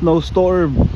snowstorm.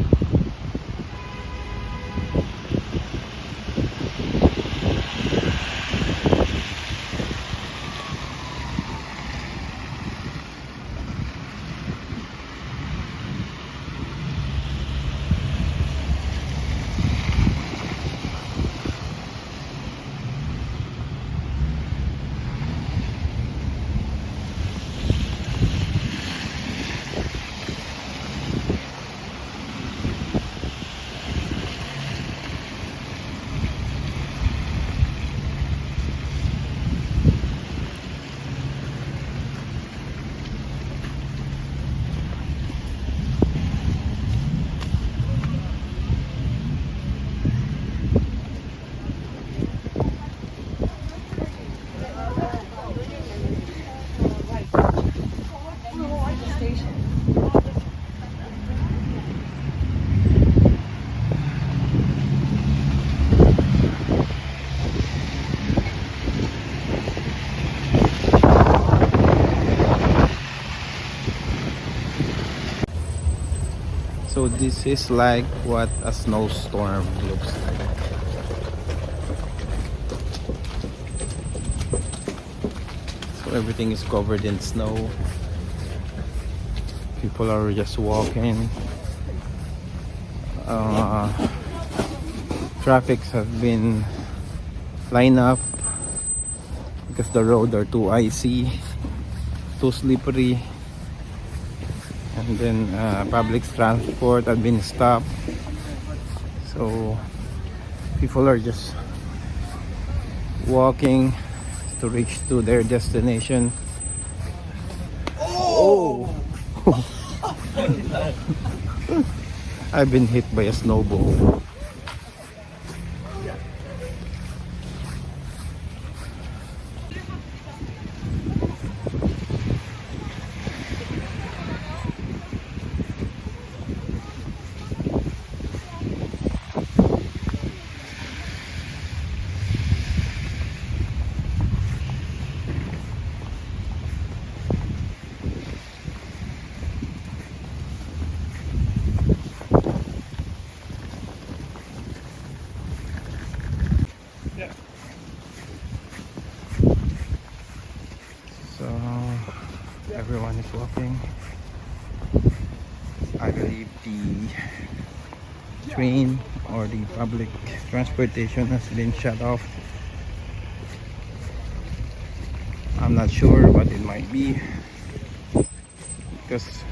So this is like what a snowstorm looks like. So everything is covered in snow. People are just walking. Traffics have been lined up because the roads are too icy, too slippery. And then public transport have been stopped, so people are just walking to reach to their destination. Oh! I've been hit by a snowball. So everyone is walking. I believe the train or the public transportation has been shut off. I'm not sure, but it might be because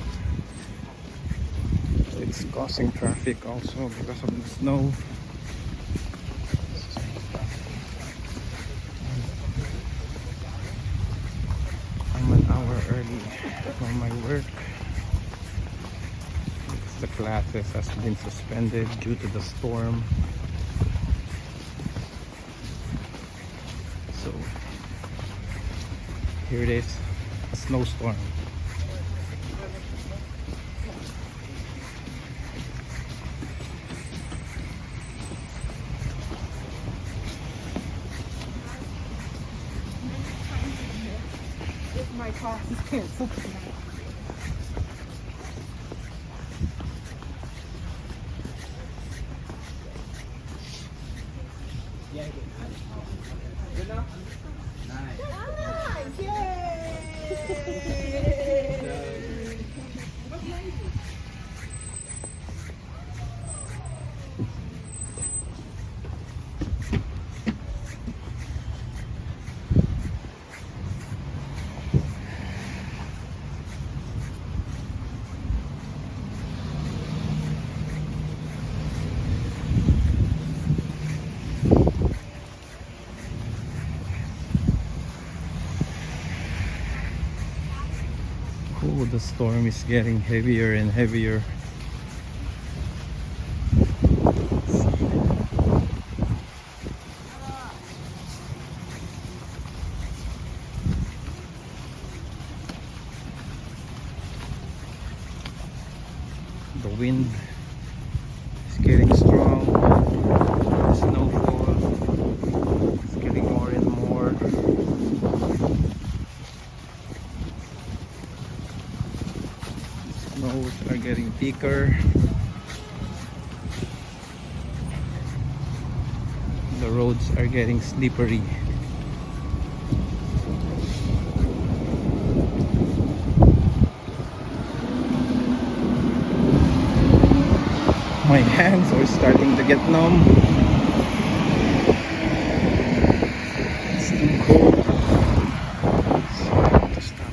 it's causing traffic also because of the snow. I'm an hour early from my work. The classes has been suspended due to the storm. So here it is, a snowstorm. My class is canceled tonight. Good enough? Nice. Nice! Yay! Oh, the storm is getting heavier and heavier. The wind is getting strong. The snowfall is getting more and more. Snows are getting thick. thicker. The roads are getting slippery. My hands are starting to get numb. It's too cold. So I have to stop.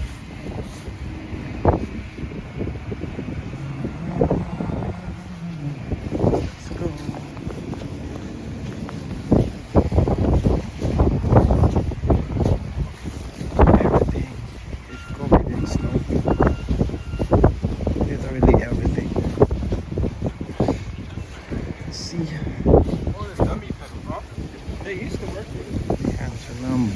Let's go. Everything is covered in snow. Literally everything. Let's see. They used to work here. Hands are numb.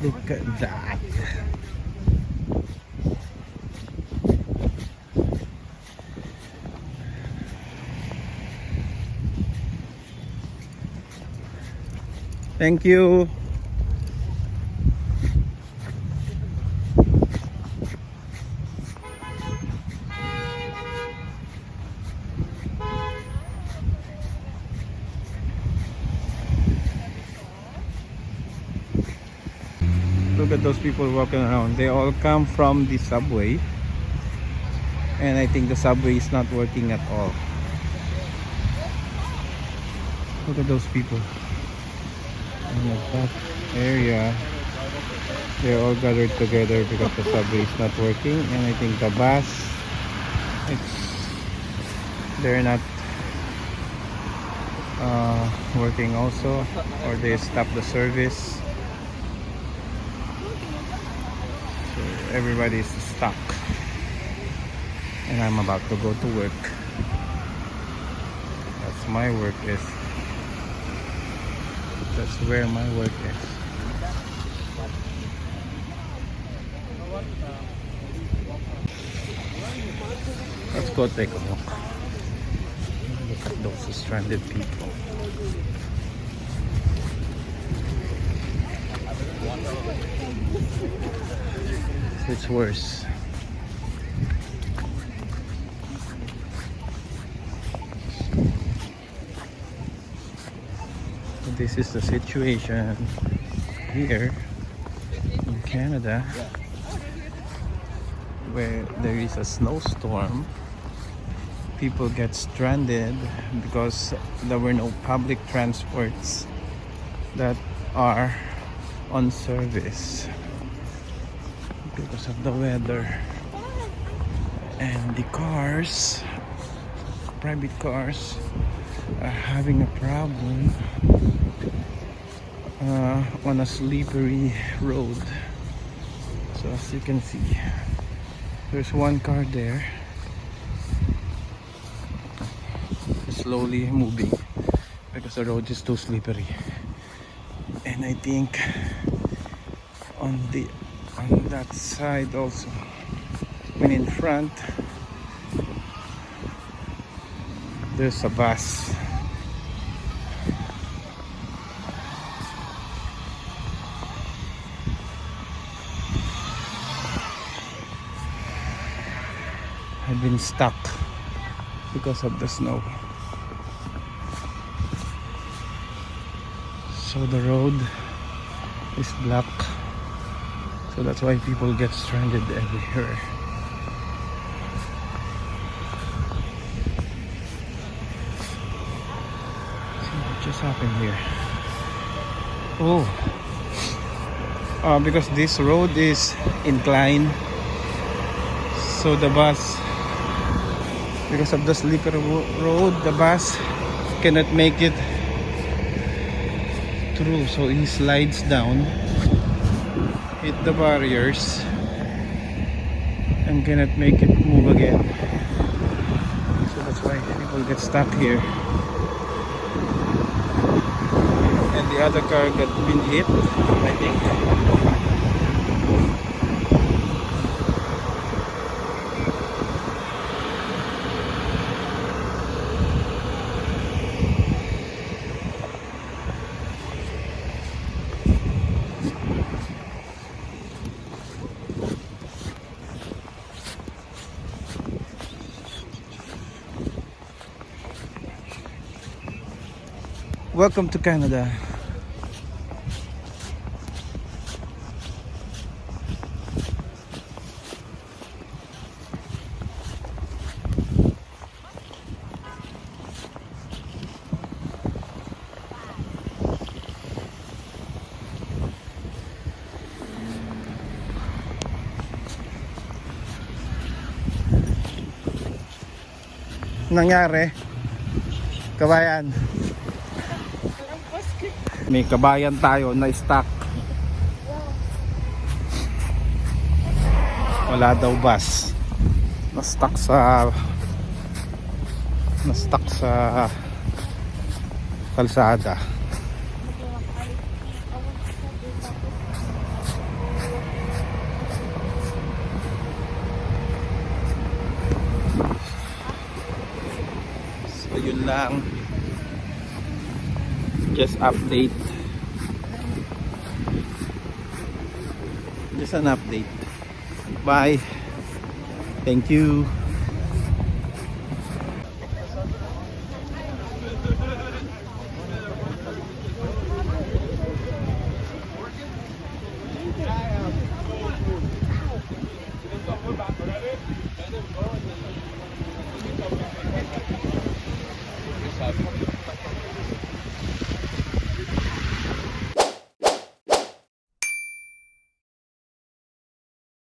Look at that. Thank you. Look at those people walking around. They all come from the subway. And I think the subway is not working at all. Look at those people. In that area, they're all gathered together because the subway is not working. And I think the bus, they're not working also. Or they stopped the service. Everybody is stuck, and I'm about to go to work. That's my work is. That's where my work is. Let's go take a look. Look at those stranded people. It's worse. This is the situation here in Canada, where there is a snowstorm. People get stranded because there were no public transports that are on service because of the weather, and the cars, private cars, are having a problem on a slippery road. So as you can see, there's one car there slowly moving because the road is too slippery. And I think on that side also, when in front, there's a bus. I've been stuck because of the snow. So the road is black, so that's why people get stranded everywhere. So what just happened here? Oh, because this road is inclined, so the bus, because of the slippery road, the bus cannot make it through, so he slides down, hit the barriers, and cannot make it move again. So that's why people get stuck here. And the other car got been hit, I think. Welcome to Canada. Nangyari? Kabayan. May kabayan tayo na stuck. Wala daw bus. Na-stuck sa kalsada. So yun lang. Just update. Just an update. Bye. Thank you.